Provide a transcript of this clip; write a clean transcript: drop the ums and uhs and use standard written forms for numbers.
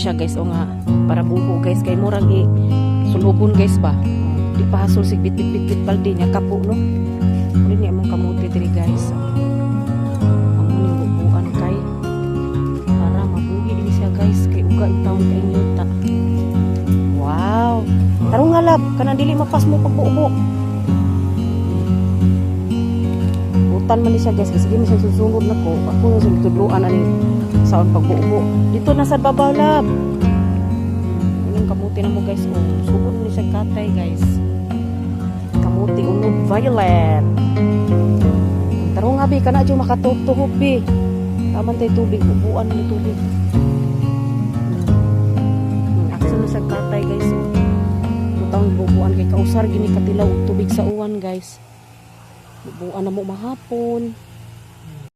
siya guys o nga para bubo guys kay murag sulubon guys ba. Di pa hasol sig bit balde niya kapo no. Ano niya mong kamuti diri guys. Ang muning bubuan kay para mabuhi din siya guys kay uga itawon kay nyuta. Wow. Tarong nga lab kanang dili mapas mo pagbubo. Utan man ni siya guys kasi di man siya susunod na ko. Ako nga sumtudluan ani saon pagbubo. Dito na sa babaw lab. Anong kamuti na mo guys o sugod ni siya katay guys. Kamuti unog violet. Tarong nga bi kana jud makatuhog bi. Taman tay tubig bubuan ni tubig. Aksa na siya katay guys. Butang bubuan kay kausar gini katilaw og tubig sa uwan guys. Bubuan na mo mahapon.